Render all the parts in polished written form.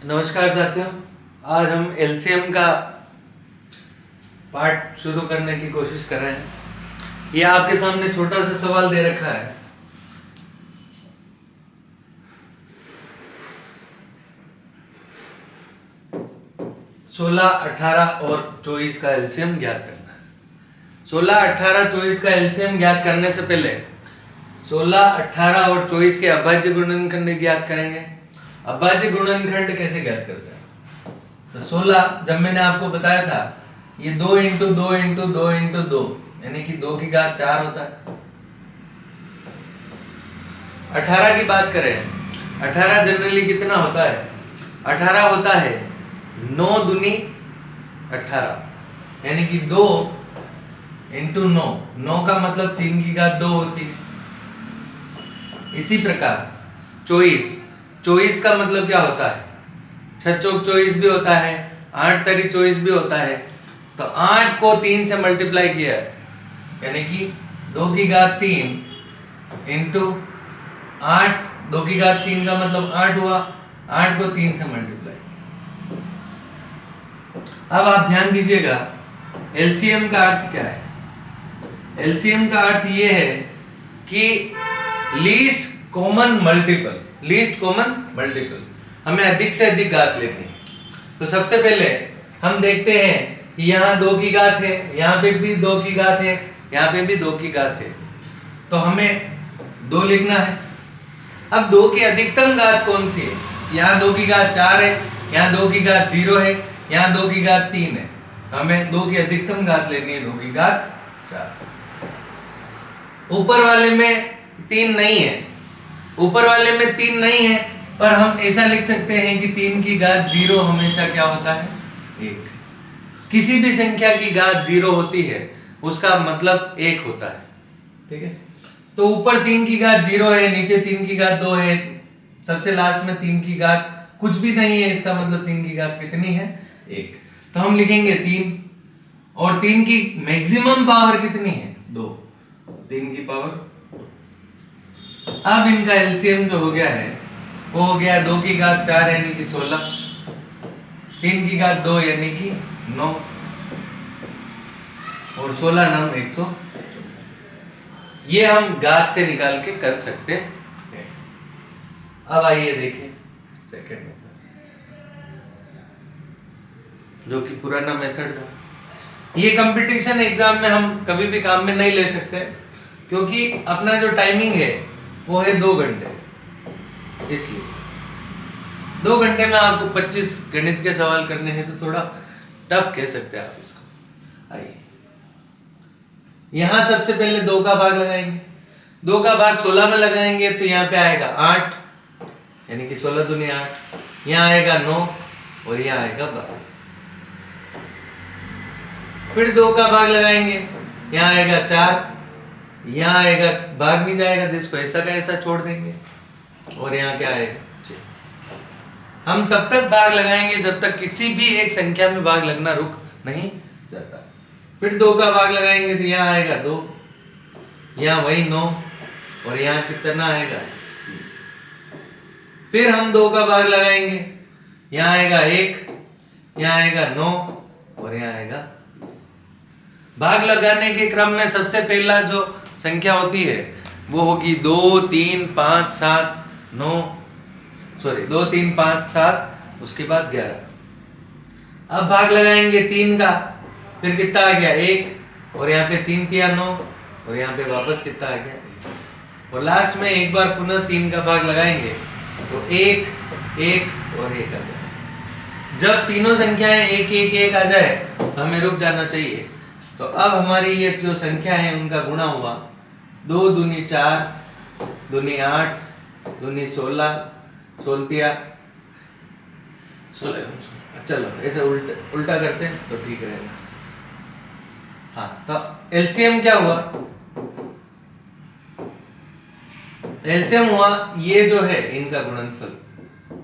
नमस्कार साथियों, आज हम एलसीएम का पार्ट शुरू करने की कोशिश कर रहे हैं। ये आपके सामने छोटा सा सवाल दे रखा है। सोलह, 18 और 24 का एलसीएम ज्ञात करना है। 16, 18, 24 का एलसीएम ज्ञात करने से पहले 16, 18 और 24 के अभाज्य गुणनखंड ज्ञात करेंगे। अभाज्य गुणनखंड कैसे ज्ञात करते हैं? तो 16 जब मैंने आपको बताया था, ये 2 इंटू 2 इंटू 2 इंटू 2 यानी कि 2 की घात 4 होता है। 18 की बात करें, 18 जनरली कितना होता है? 18 होता है 9 दूनी 18 यानी कि 2 इंटू 9। 9 का मतलब 3 की घात 2 होती है। इसी प्रकार 24 का मतलब क्या होता है? 6 चौक 24 भी होता है, 8 तरी 24 भी होता है। तो 8 को 3 से मल्टीप्लाई किया यानी कि 2 की घात 3 इंटू 8। 2 की घात 3 का मतलब 8 हुआ। 8 को 3 से मल्टीप्लाई। अब आप ध्यान दीजिएगा, एलसीएम का अर्थ क्या है? एलसीएम का अर्थ यह है कि least common multiple. Least common multiple, हमें अधिक से अधिक घात लेनी है। तो सबसे पहले हम देखते हैं कि यहाँ 2 की घात है, यहाँ पे भी 2 की घात है, यहाँ पे भी 2 की घात है। तो हमें 2 लिखना है। अब 2 की अधिकतम घात कौन सी है? यहाँ 2 की घात 4 है, यहाँ 2 की घात 0 है, यहाँ 2 की घात 3 है। तो हमें 2 की अधिकतम घात लेनी है, 2 की घात 4। ऊपर वाले में 3 नहीं है, ऊपर वाले में 3 नहीं है, पर हम ऐसा लिख सकते हैं कि 3 की घात 0 हमेशा क्या होता है? 1। किसी भी संख्या की घात 0 होती है उसका मतलब 1 होता है। ठीक है, तो ऊपर 3 की घात 0 है, नीचे 3 की घात 2 है, सबसे लास्ट में 3 की घात कुछ भी नहीं है, इसका मतलब 3 की घात कितनी है? 1। तो हम लिखेंगे 3, और 3 की मैक्सिमम पावर कितनी है? 2। 3 की पावर। अब इनका एलसीएम जो हो गया है वो हो गया 2 की घात 4 यानी कि 16, 3 की घात 2 यानी कि 9, और 16 9 100। ये हम घात से निकाल के कर सकते हैं। अब आइए देखिए सेकंड मेथड, जो कि पुराना मेथड था। ये कंपटीशन एग्जाम में हम कभी भी काम में नहीं ले सकते, क्योंकि अपना जो टाइमिंग है वो है 2 घंटे। इसलिए 2 घंटे में आपको 25 गणित के सवाल करने हैं, तो थोड़ा टफ कह सकते हैं आप इसको। आइए, यहां सबसे पहले 2 का भाग लगाएंगे। 2 का भाग 16 में लगाएंगे तो यहाँ पे आएगा 8 यानी कि 16 दूनी 8। यहाँ आएगा 9 और यहाँ आएगा 12। फिर 2 का भाग लगाएंगे, यहाँ आएगा 4, यहाँ आएगा, भाग नहीं जाएगा तो इसको ऐसा का ऐसा छोड़ देंगे, और यहाँ क्या आएगा? 6। हम तब तक भाग लगाएंगे जब तक किसी भी एक संख्या में भाग लगना रुक नहीं जाता। फिर 2 का भाग लगाएंगे तो यहाँ आएगा 2, यहाँ वही 9, और यहाँ कितना आएगा? 3। फिर हम 2 का भाग लगाएंगे, यहाँ आएगा 1, यहाँ आएगा 9, और यहाँ आएगा। भाग लगाने के क्रम में सबसे पहला जो संख्या होती है वो होगी 2 3 5 7 9, सॉरी 2 3 5 7, उसके बाद 11। अब भाग लगाएंगे 3 का, फिर कितना आ गया? 1, और यहाँ पे 3 तिया 9, और यहाँ पे वापस कितना आ गया? 1। और लास्ट में एक बार पुनः 3 का भाग लगाएंगे तो 1 1 और 1 आ जाए। जब तीनों संख्याएं 1 1 1 आ जाए तो हमें रुक जाना चाहिए। तो अब हमारी ये जो संख्या है उनका गुणा हुआ, 2 दूनी 4 दूनी 8 दूनी 16, 16 16। चलो ऐसे उल्टा करते हैं तो ठीक रहेगा। हाँ, तो एलसीएम क्या हुआ? एलसीएम हुआ ये जो है इनका गुणनफल,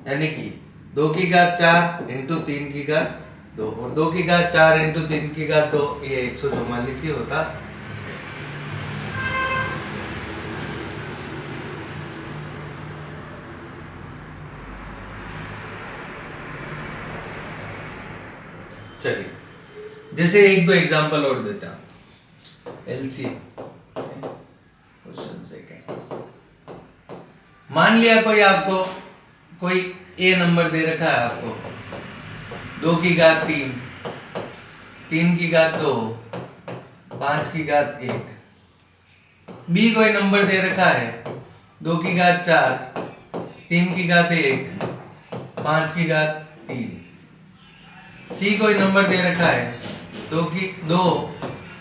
यानी कि 2 की घात 4 इंटू 3 की घात 2, और 2 की घात 4 इंटू 3 की घात 2, ये 144 ही होता। चलिए जैसे एक दो एग्जांपल और देता हूं। एलसीएम क्वेश्चन सेकंड, मान लिया कोई आपको कोई ए नंबर दे रखा है आपको 2 की घात 3, 3 की घात 2, 5 की घात 1। बी कोई नंबर दे रखा है 2 की घात 4, 3 की घात 1, 5 की घात 3। सी कोई नंबर दे रखा है 2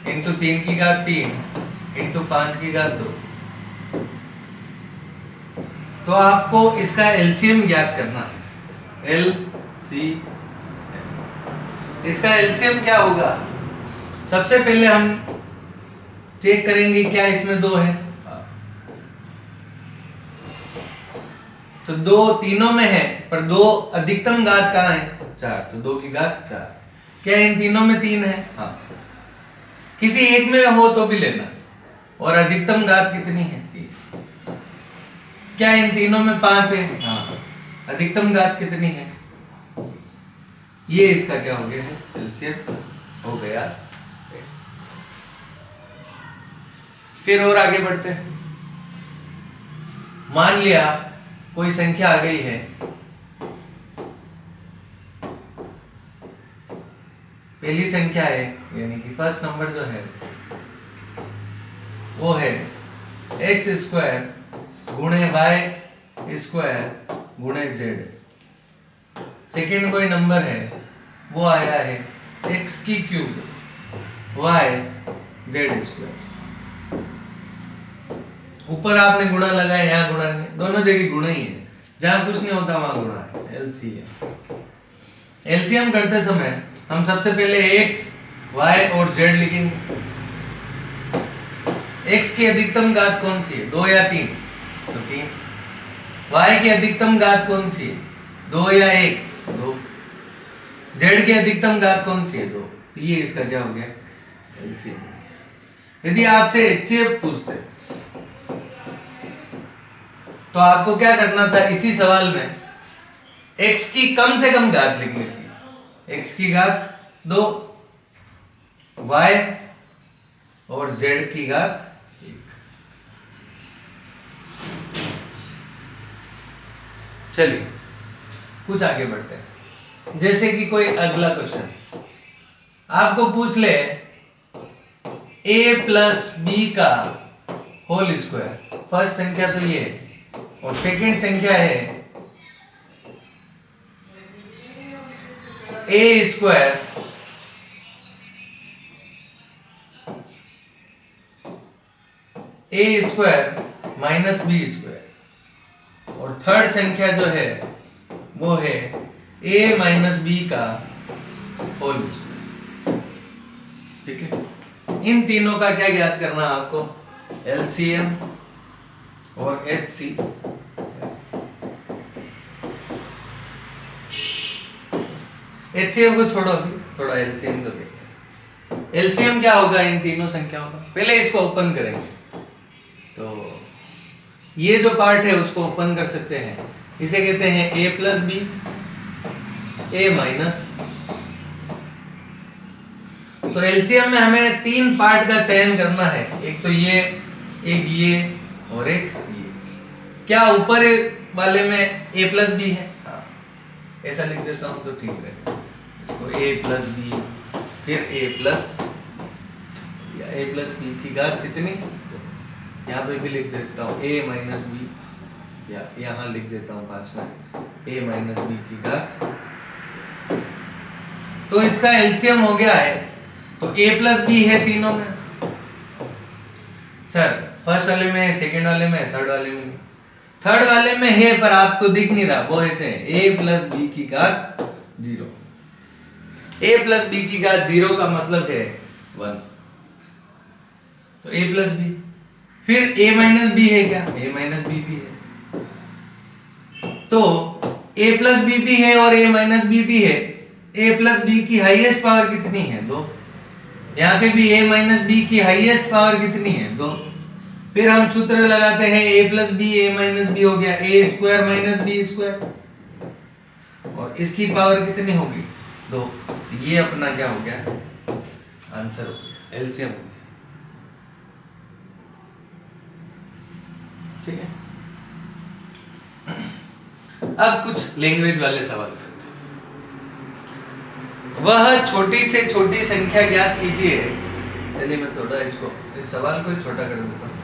इंटू 3 की घात 3 इंटू 5 की घात 2। तो आपको इसका एलसीएम ज्ञात करना है। इसका एलसीएम क्या होगा? सबसे पहले हम चेक करेंगे क्या इसमें 2 है। तो 2 तीनों में है, पर 2 अधिकतम घात कहाँ है? 4, तो 2 की घात 4। क्या इन तीनों में 3 है? हाँ। किसी एक में हो तो भी लेना। और अधिकतम घात कितनी है? 3। क्या इन तीनों में 5 है? हाँ। अधिकतम घात कितनी है? ये इसका क्या हो गया है? एलसीएम हो गया। फिर और आगे बढ़ते हैं। मान लिया कोई संख्या आ गई है, पहली संख्या है, यानी कि फर्स्ट नंबर जो है वो है एक्स स्क्वायर गुणे वाई स्क्वायर गुणे जेड। सेकेंड कोई नंबर है वो आया है एक्स की क्यूब वाई जेड स्क्वायर। ऊपर आपने गुणा लगाया, यहाँ गुणा नहीं, दोनों जगह गुणा ही है, जहां कुछ नहीं होता वहां गुणा है। एलसीएम करते समय हम सबसे पहले एक्स वाई और जेड लिखेंगे। एक्स की अधिकतम घात कौन सी है? 2 या 3? तो 3। वाई की अधिकतम घात कौन सी है? 2 या 1? 2। जेड की अधिकतम घात कौन सी है? 2। तो ये इसका क्या हो गया? एलसीएम। यदि आपसे एचसीएफ पूछते तो आपको क्या करना था? इसी सवाल में x की कम से कम घात लिखनी थी। x की घात 2, y और z की घात 1। चलिए कुछ आगे बढ़ते हैं। जैसे कि कोई अगला क्वेश्चन आपको पूछ ले a प्लस बी का होल स्क्वायर। फर्स्ट संख्या तो ये है और सेकंड संख्या है a square minus B square. और थर्ड संख्या जो है वो है a माइनस बी का होल स्क्वायर। ठीक है, इन तीनों का क्या ज्ञात करना है आपको? एलसीएम और एचसी। एचसीएम को छोड़ो, अभी थोड़ा एलसीएम को देखते हैं। एलसीएम क्या होगा इन तीनों संख्याओं का? पहले इसको ओपन करेंगे। तो ये जो पार्ट है उसको ओपन कर सकते हैं, इसे कहते हैं a plus B, a minus. तो एलसीएम में हमें 3 पार्ट का चयन करना है, एक तो ये, एक ये और एक ये। क्या ऊपर वाले में a प्लस बी है? हाँ, ऐसा लिख देता हूं तो ठीक है। इसको a प्लस बी, फिर a प्लस या a प्लस बी की घात कितनी? यहाँ पे भी लिख देता हूँ a माइनस बी, या यहाँ लिख देता हूँ पास में a माइनस बी की घात। तो इसका एलसीएम हो गया है। तो a प्लस बी है तीनों में। सर फर्स्ट वाले में, सेकंड वाले में, थर्ड वाले में? थर्ड वाले में है पर आपको दिख नहीं रहा, वो ऐसे है a प्लस बी की घात 0। a प्लस बी की घात 0 का मतलब है 1। तो a प्लस बी, फिर a माइनस बी है क्या? a माइनस बी भी है। तो a प्लस बी भी है और a माइनस बी भी है। a प्लस बी की हाईएस्ट पावर कितनी है? 2। यहाँ पे भी a माइनस बी की हाईएस्ट पावर कितनी है? 2। फिर हम सूत्र लगाते हैं a plus B, a minus B हो गया a square minus B square. और इसकी पावर कितनी होगी? 2, ये अपना क्या हो गया, आंसर हो गया, एलसीएम हो गया। ठीक है, अब कुछ लैंग्वेज वाले सवाल करते हैं। वह छोटी से छोटी संख्या ज्ञात कीजिए। चलिए मैं थोड़ा इसको, इस सवाल को छोटा कर देता हूं।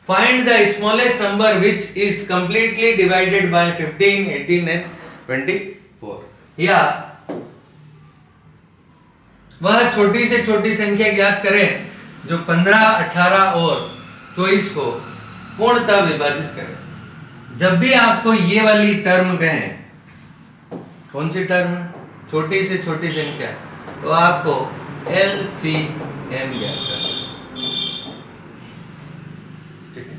Find the smallest number which is completely divided by 15, 18 and 24. या वह छोटी से छोटी संख्या ज्ञात करें जो 15, 18 और 24 को पूर्णतः विभाजित करे। जब भी आपको ये वाली टर्म कहें, कौन सी टर्म, छोटी से छोटी संख्या, तो आपको LCM ज्ञात करना। ठीक है,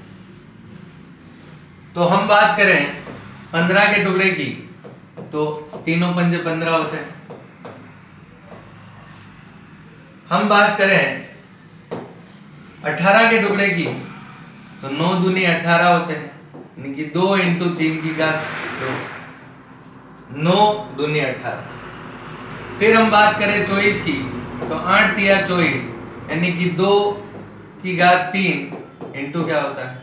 तो हम बात करें 15 के टुकड़े की, तो तीनों पंजे 15 होते हैं। हम बात करें 18 के टुकड़े की, तो 9 दूनी 18 होते हैं, यानी कि 2 इंटू 3 की घात 2, 9 दूनी 18। फिर हम बात करें 24 की, तो 8 तिया 24, यानी कि 2 की घात 3 इंटू क्या होता है।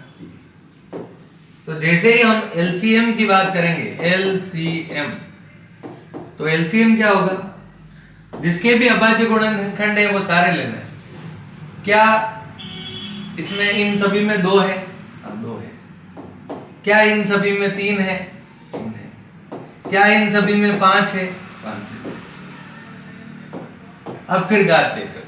तो जैसे ही हम एलसीएम की बात करेंगे, एलसीएम, तो एलसीएम क्या होगा, जिसके भी अभाज्य गुणनखंड है वो सारे लेना है। क्या इसमें इन सभी में 2 है? हाँ 2 है। क्या इन सभी में 3 है? 3 है। क्या इन सभी में 5 है? 5 है। अब फिर घात चेक करते हैं।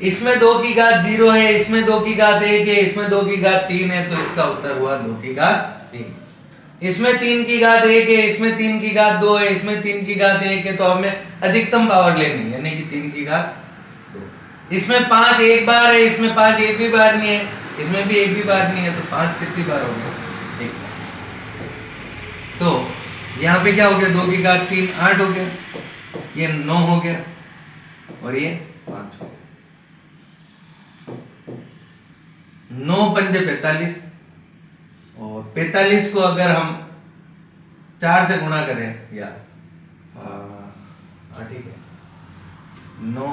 इसमें 2 की घात 0 है, इसमें 2 की घात 1 है, इसमें 2 की घात 3 है, तो इसका उत्तर हुआ 2 की घात 3। इसमें 3 की घात 1 है, इसमें 3 की घात 2 है, इसमें 3 की घात 1 है, तो हमें अधिकतम पावर लेनी है, यानी कि 3 की घात 2। इसमें 5 एक बार है, इसमें 5 एक भी बार नहीं है, इसमें भी एक भी बार नहीं है, तो 5 कितनी बार हो गया? एक बार। तो यहाँ पे क्या हो गया, 2 की घात 3 8 हो गया, ये 9 हो गया और ये 5 हो गया। 9 पंजे 45, और 45 को अगर हम 4 से गुणा करें, या ठीक है, 9,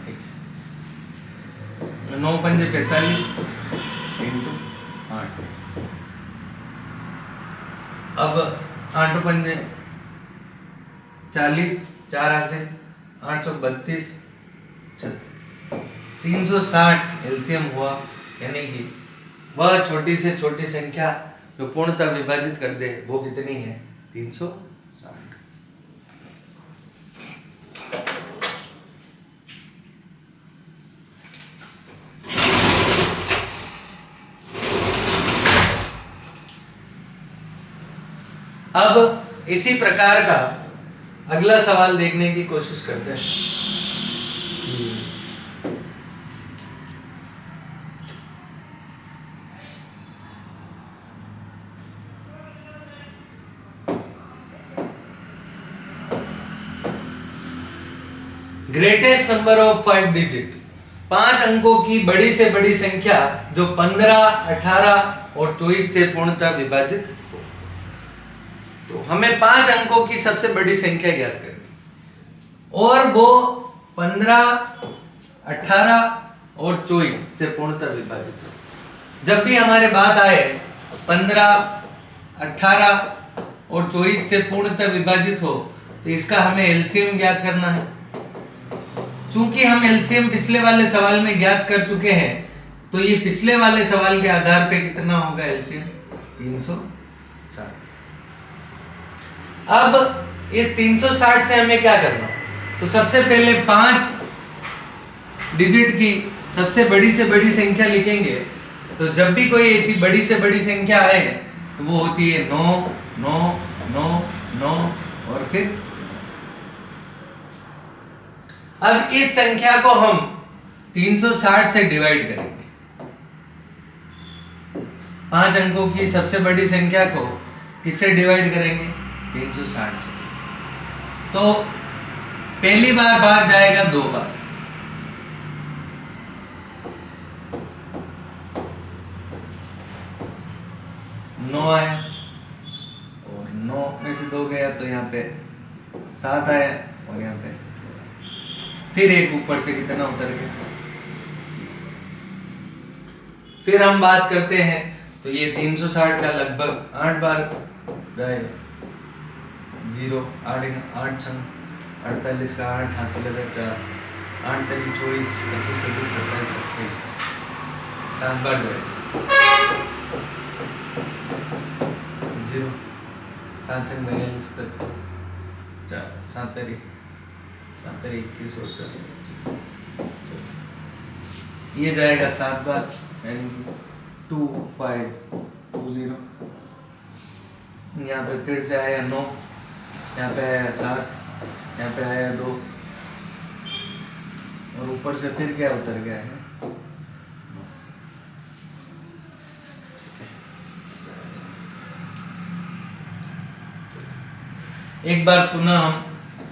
ठीक है, 9 पंजे 45 इंटू 8, अब 8 पंजे 40, 4 से 832, 360 एलसीएम हुआ, यानी कि वह छोटी से छोटी संख्या जो पूर्णतः विभाजित कर दे वो कितनी है? 360। अब इसी प्रकार का अगला सवाल देखने की कोशिश करते हैं। ग्रेटेस्ट नंबर ऑफ 5 डिजिट, 5 अंकों की बड़ी से बड़ी संख्या जो 15, 18 और 24 से पूर्णतः विभाजित हो। तो हमें 5 अंकों की सबसे बड़ी संख्या ज्ञात करनी, और वो 15, 18 और 24 से पूर्णतः विभाजित हो। जब भी हमारे बात आए 15, 18 और 24 से पूर्णतः विभाजित हो, तो इसका हमें एलसीएम ज्ञात करना है। चूंकि हम एलसीएम पिछले वाले सवाल में ज्ञात कर चुके हैं, तो ये पिछले वाले सवाल के आधार पे कितना होगा एलसीएम? 360। अब इस 360 से हमें क्या करना? तो सबसे पहले 5 डिजिट की सबसे बड़ी से बड़ी संख्या लिखेंगे। तो जब भी कोई ऐसी बड़ी से बड़ी संख्या आए, तो वो होती है 9, 9, 9, 9 और फिर। अब इस संख्या को हम 360 से डिवाइड करेंगे। 5 अंकों की सबसे बड़ी संख्या को किससे डिवाइड करेंगे? 360 से। तो पहली बार भाग जाएगा 2 बार, 7 आया और यहाँ पे फिर एक ऊपर से कितना उतर गया। फिर हम बात करते हैं तो ये 360 का लगभग 8 बार जाएगा। 0 8 8 छंग 48 का 8 हासिल लगा 4 8 तरी 24 25 26 27 28 7 बार जाएगा। 0 7 छंग 42 का 4 7 तरी 21 और 4 25 ये जाएगा 7 बार यानी 2 5 2 0। यहाँ पे फिर से आया 9, यहाँ पे आया 7, यहाँ पे आया 2 और ऊपर से फिर क्या उतर गया है। एक बार पुनः हम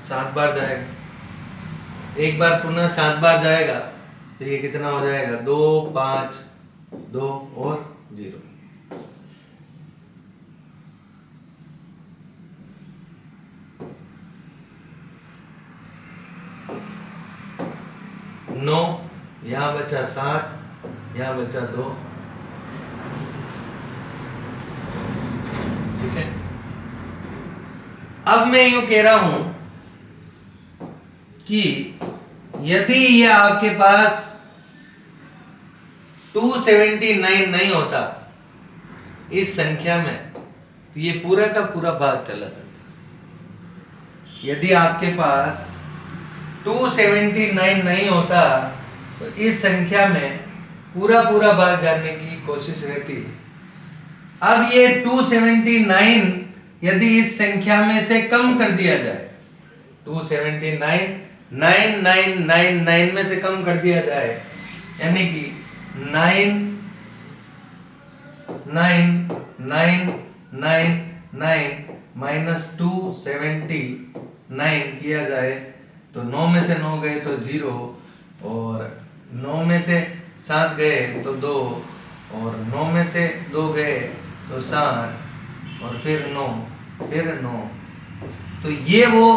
7 बार जाएगा, एक बार पुनः 7 बार जाएगा तो ये कितना हो जाएगा 2 5 2 और 0। नौ यहाँ बचा 7, यहाँ बचा 2। ठीक है, अब मैं यूं कह रहा हूं कि यदि ये आपके पास 279 नहीं होता इस संख्या में तो ये पूरा का पूरा भाग चला जाता। यदि आपके पास 279 नहीं होता तो इस संख्या में पूरा पूरा भाग जाने की कोशिश रहती है। अब ये 279 यदि इस संख्या में से कम कर दिया जाए, 279 9999 में से कम कर दिया जाए यानी कि 9 9 9 9 9 माइनस 279 किया जाए तो 9 में से 9 गए तो 0 और 9 में से 7 गए तो 2 और 9 में से 2 गए तो 7 और फिर 9 फिर 9। तो ये वो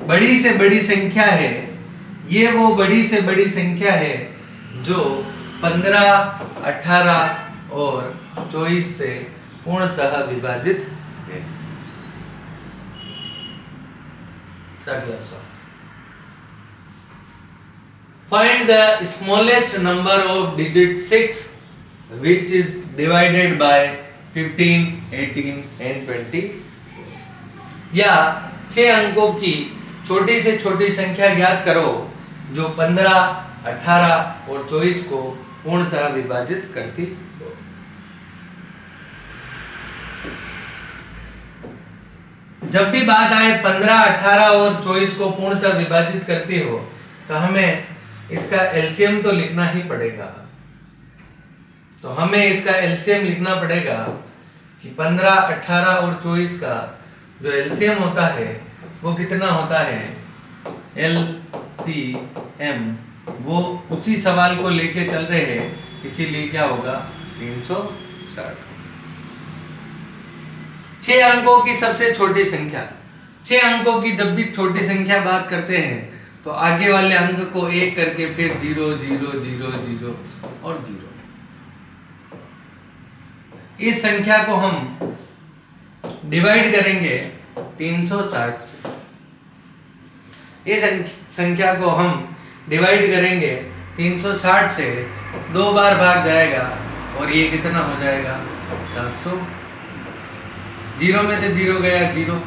बड़ी से बड़ी संख्या है, ये वो बड़ी से बड़ी संख्या है जो 15, 18 और 24 से पूर्णतः विभाजित है। अगला सवाल, find the smallest number of digit 6 which is divided by 15, 18 and 20। या 6 अंकों की छोटी से छोटी संख्या ज्ञात करो जो 15, 18 और 24 को पूर्णतः विभाजित करती हो। जब भी बात आए 15, 18 और 24 को पूर्णतः विभाजित करती हो तो हमें इसका एलसीएम तो लिखना ही पड़ेगा। तो हमें इसका एलसीएम लिखना पड़ेगा कि 15, 18 और 24 का जो एलसीएम होता है वो कितना होता है, एलसीएम। वो उसी सवाल को लेके चल रहे हैं, इसीलिए क्या होगा 360। 6 अंकों की सबसे छोटी संख्या, 6 अंकों की जब भी छोटी संख्या बात करते हैं तो आगे वाले अंक को एक करके फिर 0 0 0 0 और 0। इस संख्या को हम डिवाइड करेंगे 360 से। इस संख्या को हम डिवाइड करेंगे 360 से, 2 बार भाग जाएगा और ये कितना हो जाएगा 700। 0 में से 0 गया 0,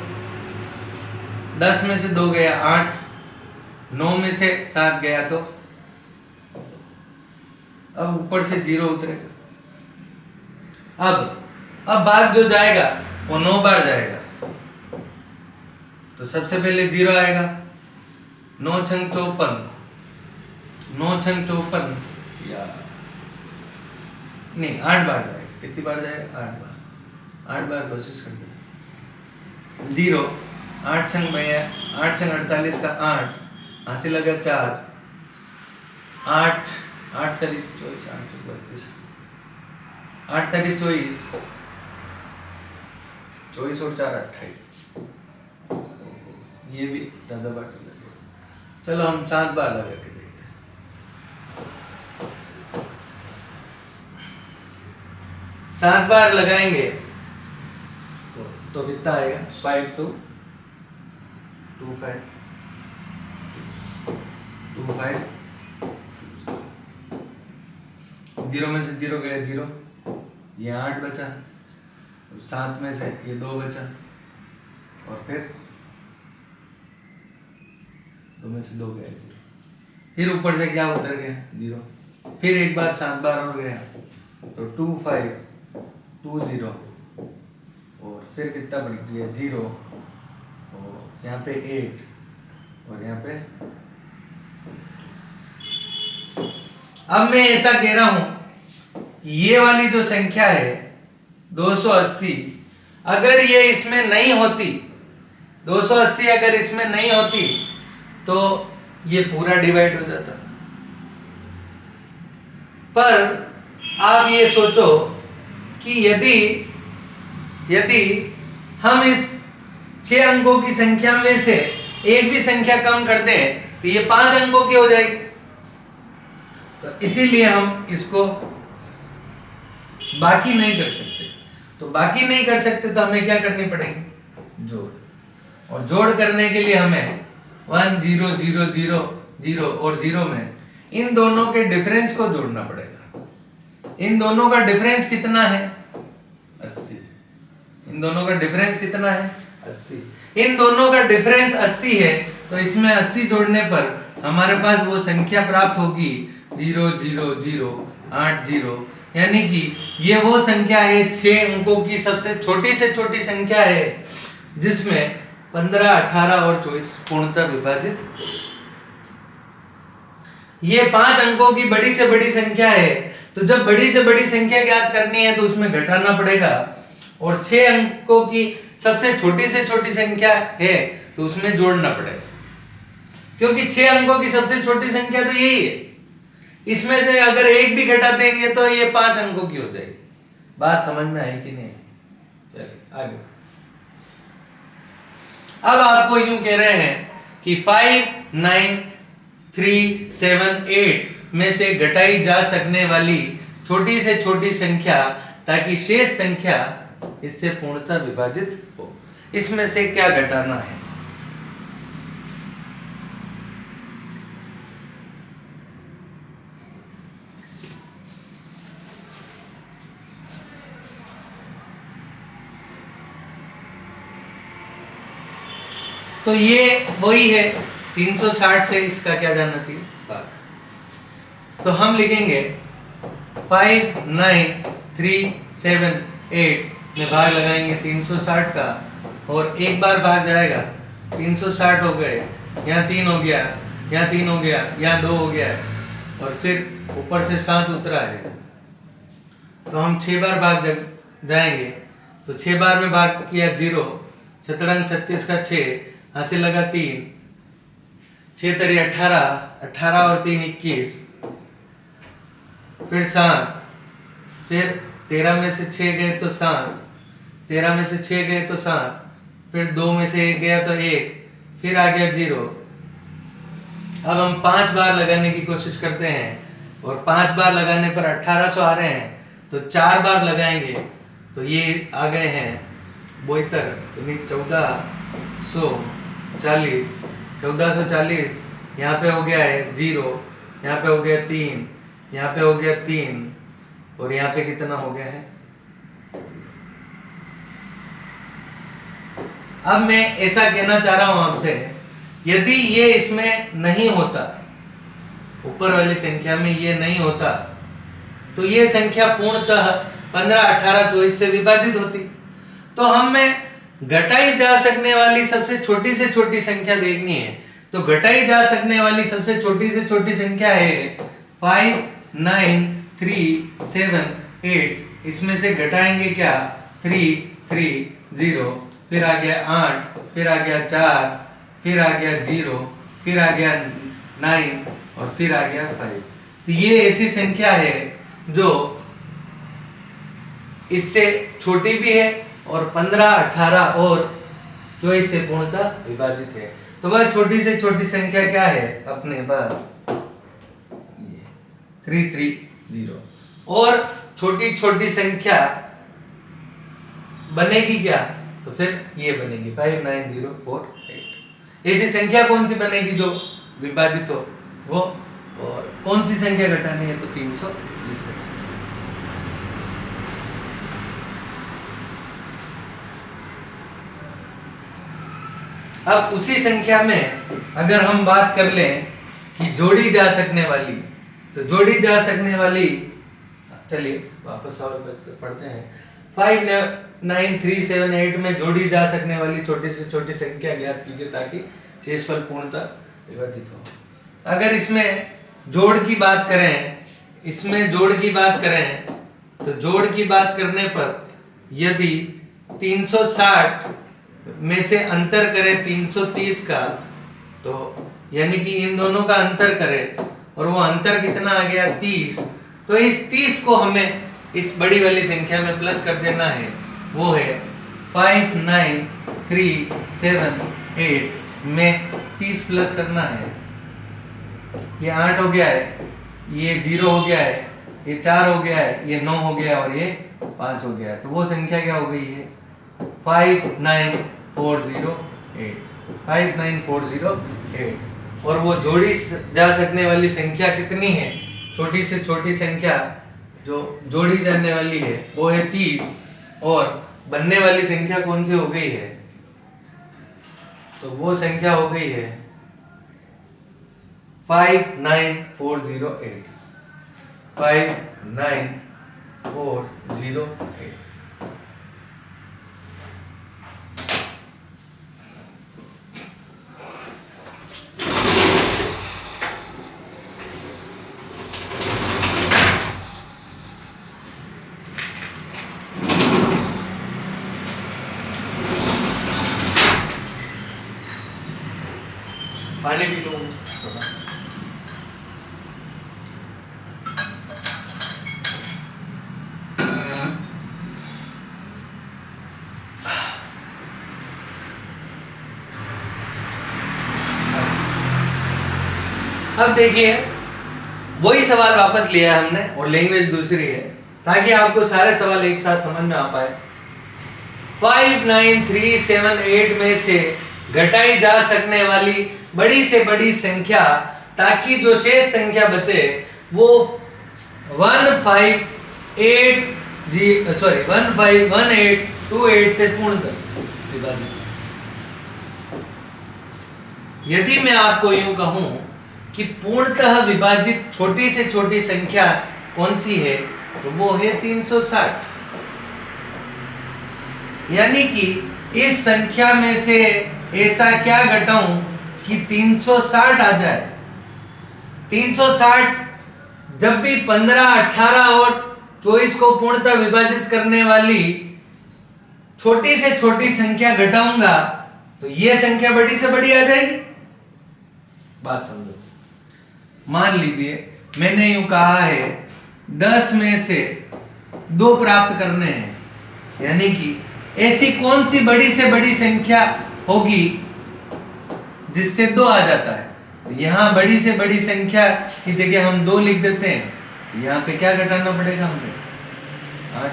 10 में से 2 गया 8, 9 में से 7 गया तो अब ऊपर से 0 उतरेगा। अब भाग जो जाएगा वो 9 बार जाएगा तो सबसे पहले 0 आएगा। 9 छंग 54, 9 छंग 54 या नहीं 8 बार जाएगा। कितनी बार जाएगा 8 बार। 8 बार कोशिश करते हैं। 0 8 छंग 48 का 8 हासिल लगा 4, 8 8 तरी 24 8 32 8 तरी 24 24 और 4 28। ये भी ज़्यादा बार चला गया। चलो हम 7 बार लगा के देखते हैं। 7 बार लगाएंगे तो कितना आएगा? 5 2 2 5 2 5, 0 में से 0 गया 0, ये 8 बचा, 7 में से ये 2 बचा, और फिर 2 में से 2 गया 0, फिर ऊपर से क्या उतर गया 0, फिर एक बार 7 बार और गया तो 2 5 2 0, और फिर कितना बच गया 0, और यहाँ पे 8, और यहाँ पे। अब मैं ऐसा कह रहा हूं, ये वाली जो संख्या है 280, अगर ये इसमें नहीं होती, 280 अगर इसमें नहीं होती तो ये पूरा डिवाइड हो जाता। पर आप ये सोचो कि यदि हम इस 6 अंकों की संख्या में से एक भी संख्या कम कर दें तो ये 5 अंकों की हो जाएगी। तो इसीलिए हम इसको बाकी नहीं कर सकते। तो बाकी नहीं कर सकते तो हमें क्या करनी पड़ेगी? जोड़। और जोड़ करने के लिए हमें 1 0 0 0 0 और 0 में इन दोनों के डिफरेंस को जोड़ना पड़ेगा। इन दोनों का डिफरेंस कितना है? 80। इन दोनों का डिफरेंस कितना है? 80। इन दोनों का डिफरेंस 80 है, तो इसमें 80 जोड़ने पर हमारे पास वो संख्या प्राप्त होगी 0 0 0 8 0, यानी कि ये वो संख्या है 6 अंकों की सबसे छोटी से छोटी संख्या है जिसमें 15 18 और 24 पूर्णतः विभाजित। ये 5 अंकों की बड़ी से बड़ी संख्या है, तो जब बड़ी से बड़ी संख्या ज्ञात करनी है तो उसमें घटाना पड़ेगा, और 6 अंकों की सबसे छोटी से छोटी संख्या है तो उसमें जोड़ना पड़ेगा, क्योंकि 6 अंकों की सबसे छोटी संख्या तो यही है। इसमें से अगर एक भी घटा देंगे तो ये 5 अंकों की हो जाएगी। बात समझ में आई कि नहीं? चलिए आगे। अब आपको यूं कह रहे हैं कि 5 9 3 7 8 में से घटाई जा सकने वाली छोटी से छोटी संख्या, ताकि शेष संख्या इससे पूर्णतः विभाजित हो। इसमें से क्या घटाना है? तो ये वही है 360 से इसका क्या जाना चाहिए? भाग। तो हम लिखेंगे 5 9 3 7 8 में भाग लगाएंगे 360 का, और एक बार भाग जाएगा 360 हो गए, यहाँ 3 हो गया, यहाँ 3 हो गया, यहाँ 2 हो गया, और फिर ऊपर से 7 उतरा है, तो हम 6 बार भाग जाएंगे। तो 6 बार में भाग किया 0, 17 36 का 6, हासिल लगा 3, 6 तरी 18, 18 और 3 21, फिर 7, फिर 13 में से 6 गए तो 7, 13 में से 6 गए तो 7, फिर 2 में से 1 गया तो 1, फिर आ गया 0। अब हम 5 बार लगाने की कोशिश करते हैं, और 5 बार लगाने पर 1800 आ रहे हैं, तो 4 बार लगाएंगे तो ये आ गए हैं 72, यानी 1440, यहाँ पे हो गया है 0, यहाँ पे हो गया 3, यहाँ पे हो गया 3, और यहाँ पे कितना हो गया है? अब मैं ऐसा कहना चाह रहा हूं आपसे, यदि ये इसमें नहीं होता, ऊपर वाली संख्या में ये नहीं होता, तो ये संख्या पूर्णतः 15 18 24 से विभाजित होती। तो हमें घटाई जा सकने वाली सबसे छोटी से छोटी संख्या देखनी है, तो घटाई जा सकने वाली सबसे छोटी से छोटी संख्या है 5 9 3 7 8। इसमें से घटाएंगे क्या? 3 3 0, फिर आ गया 8, फिर आ गया 4, फिर आ गया 0, फिर आ गया 9, और फिर आ गया 5। तो ये ऐसी संख्या है जो इससे छोटी भी है, और 15 18 और 24 से पूर्णतः विभाजित है। तो वह छोटी से छोटी संख्या क्या है अपने पास, 330। और छोटी छोटी संख्या बनेगी क्या, तो फिर ये बनेगी 59048। ऐसी संख्या कौन सी बनेगी जो विभाजित हो वो, और कौन सी संख्या घटानी है, तो 320। अब उसी संख्या में अगर हम बात कर लें कि जोड़ी जा सकने वाली, तो जोड़ी जा सकने वाली, चलिए वापस और पढ़ते हैं। 59378 में जोड़ी जा सकने वाली छोटी से छोटी संख्या ज्ञात कीजिए ताकि शेषफल पूर्णतः विभाजित हो। अगर इसमें जोड़ की बात करें, तो जोड़ की बात करने पर यदि 360 में से अंतर करें 330 का, तो यानी कि इन दोनों का अंतर करें और वो अंतर कितना आ गया 30, तो इस 30 को हमें इस बड़ी वाली संख्या में प्लस कर देना है, वो है 59378 में 30 प्लस करना है। ये 8 हो गया है, ये 0 हो गया है, ये 4 हो गया है, ये 9 हो गया और ये 5 हो गया है। तो वो संख्या क्या हो गई है 59408। और वो जोड़ी जा सकने वाली संख्या कितनी है, छोटी से छोटी संख्या जो जोड़ी जाने वाली है वो है 30, और बनने वाली संख्या कौन सी हो गई है, तो वो संख्या हो गई है 59408। 59408। पानी पी लूं थोड़ा। अब देखिए वही सवाल वापस लिया है हमने और लैंग्वेज दूसरी है ताकि आपको सारे सवाल एक साथ समझ में आ पाए। 59378 में से घटाई जा सकने वाली बड़ी से बड़ी संख्या ताकि जो शेष संख्या बचे वो 151828 से पूर्णतः विभाजित। यदि मैं आपको यूं कहूं कि पूर्णतः विभाजित छोटी से छोटी संख्या कौन सी है, तो वो है 360। यानी कि इस संख्या में से ऐसा क्या घटाऊं कि 360 आ जाए। 360 जब भी 15, 18 और 24 को पूर्णतः विभाजित करने वाली छोटी से छोटी संख्या घटाऊंगा तो ये संख्या बड़ी से बड़ी आ जाएगी। बात समझो। मान लीजिए मैंने यूं कहा है 10 में से 2 प्राप्त करने हैं, यानी कि ऐसी कौन सी बड़ी से बड़ी संख्या होगी जिससे 2 आ जाता है। तो यहां बड़ी से बड़ी संख्या की जगह हम 2 लिख देते हैं। यहां पे क्या घटाना पड़ेगा हमें 8।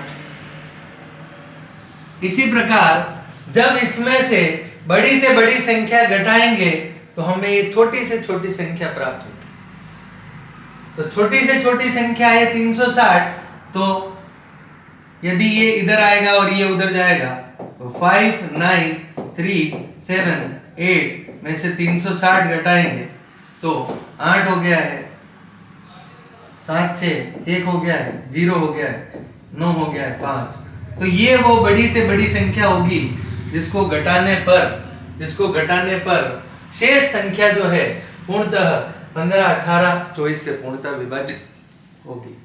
इसी प्रकार जब इसमें से बड़ी संख्या घटाएंगे तो हमें ये छोटी से छोटी संख्या प्राप्त होगी। तो छोटी से छोटी संख्या है 360, तो यदि ये इधर आएगा और ये उधर जाएगा तो 59378 में से 360 घटाएंगे तो 8 हो गया है, 7 6 1 हो गया है, 0 हो गया है, 9 हो गया है, 5। तो ये वो बड़ी से बड़ी संख्या होगी जिसको घटाने पर शेष संख्या जो है पूर्णतः 15, 18, 24 से पूर्णतः विभाजित होगी।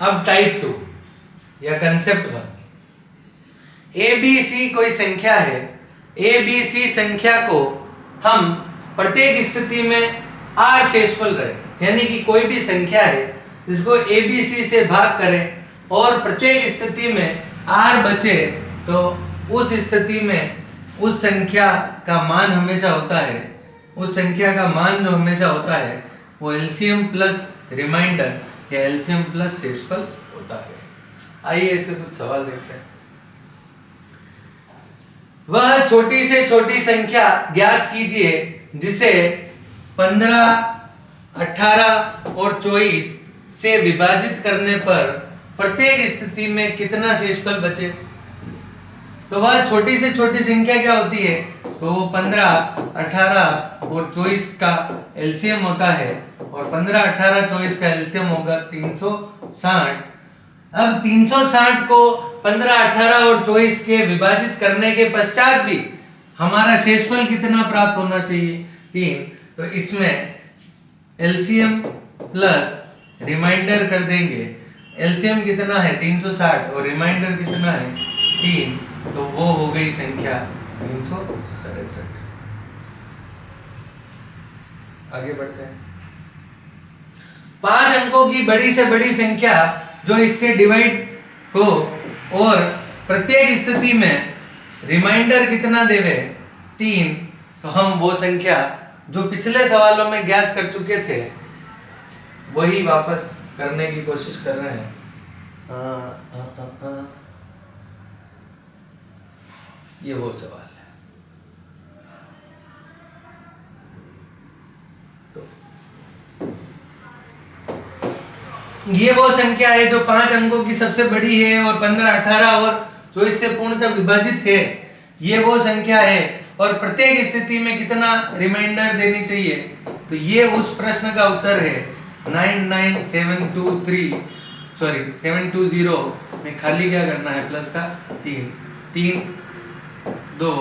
अब टाइप 2 या कंसेप्ट 1, ABC कोई संख्या है। ABC संख्या को हम प्रत्येक स्थिति में R शेषफल रहे, यानी कि कोई भी संख्या है जिसको ABC से भाग करें और प्रत्येक स्थिति में R बचे, तो उस स्थिति में उस संख्या का मान हमेशा होता है, उस संख्या का मान जो हमेशा होता है वो एलसीएम प्लस रिमाइंडर या एलसीएम प्लस शेषफल होता है। आइए इसे कुछ सवाल देखते हैं। वह छोटी से छोटी संख्या ज्ञात कीजिए जिसे 15, 18 और 24 से विभाजित करने पर प्रत्येक स्थिति में कितना शेषफल बचे। तो वह छोटी से छोटी संख्या क्या होती है, तो वो 15, 18 और 24 का एलसीएम होता है, और 15, 18, 24 का एलसीएम होगा 360। अब 360 को 15, 18 और 24 के विभाजित करने के पश्चात भी हमारा शेषफल कितना प्राप्त होना चाहिए, 3। तो इसमें एलसीएम प्लस रिमाइंडर कर देंगे। एलसीएम कितना है 360 और रिमाइंडर कितना है 3, तो वो हो गई संख्या 363। आगे बढ़ते हैं। 5 अंकों की बड़ी से बड़ी संख्या जो इससे डिवाइड हो और प्रत्येक स्थिति में रिमाइंडर कितना देवे 3, तो हम वो संख्या जो पिछले सवालों में ज्ञात कर चुके थे वही वापस करने की कोशिश कर रहे हैं। ये वो सवाल है। तो ये वो संख्या है जो 5 अंकों की सबसे बड़ी है और 15, 18 और 24 से पूर्णतः विभाजित है। ये वो संख्या है और प्रत्येक स्थिति में कितना रिमाइंडर देनी चाहिए, तो ये उस प्रश्न का उत्तर है 720 में खाली क्या करना है, प्लस का 3, 3, 2,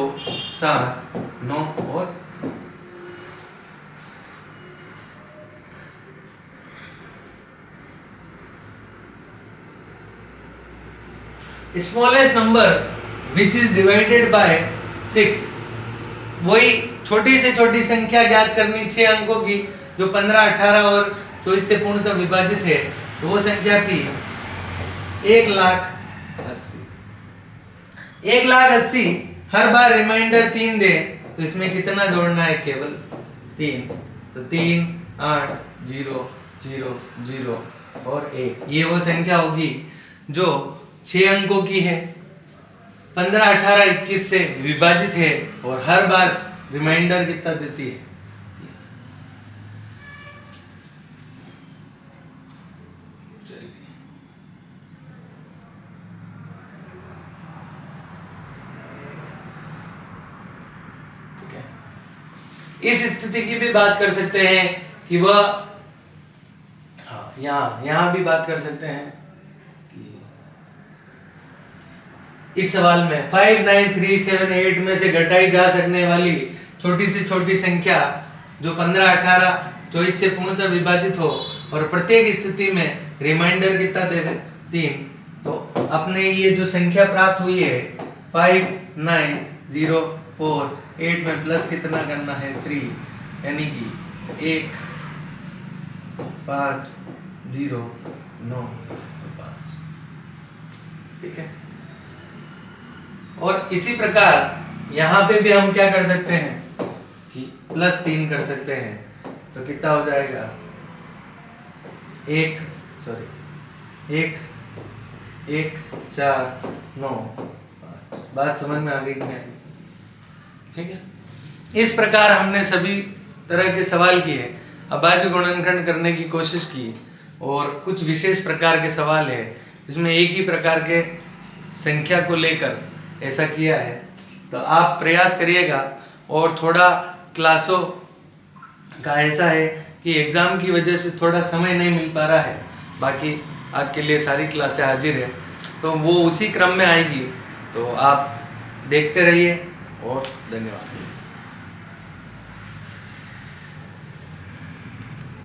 7, 9 और smallest number which is divided by 6, वही छोटी से छोटी संख्या ज्ञात करनी 6 अंकों की जो 15, 18 और 24 से पूर्णतः विभाजित है, तो वो संख्या थी 1,80,000। 1,80,000 हर बार रिमाइंडर 3 दे तो इसमें कितना जोड़ना है, केवल 3। तो 3, 8, 0, 0, 0 और 1, ये वो संख्या होगी जो 6 अंकों की है, 15, 18, 21 से विभाजित है और हर बार रिमाइंडर कितना देती है। इस स्थिति की भी बात कर सकते हैं कि वह यहां भी बात कर सकते हैं कि इस सवाल में 5, 9, 3, 7, 8 में से घटाई जा सकने वाली छोटी से छोटी संख्या जो 15, 18, 24 से पूर्णतः विभाजित हो और प्रत्येक स्थिति में रिमाइंडर कितना देवे 3। तो अपने ये जो संख्या प्राप्त हुई है 5, 9, 0, 4, 8 में प्लस कितना करना है 3, यानी कि 1, 5, 0, 9, 5। ठीक है। और इसी प्रकार यहाँ पे भी हम क्या कर सकते हैं कि +3 कर सकते हैं, तो कितना हो जाएगा 1, 4, 9, 5। बात समझ में आ गई क्या? ठीक है। इस प्रकार हमने सभी तरह के सवाल किए, अभाज्य गुणनखंड करने की कोशिश की और कुछ विशेष प्रकार के सवाल है जिसमें एक ही प्रकार के संख्या को लेकर ऐसा किया है। तो आप प्रयास करिएगा। और थोड़ा क्लासों का ऐसा है कि एग्ज़ाम की वजह से थोड़ा समय नहीं मिल पा रहा है, बाकी आपके लिए सारी क्लासें हाजिर है, तो वो उसी क्रम में आएगी। तो आप देखते रहिए और धन्यवाद।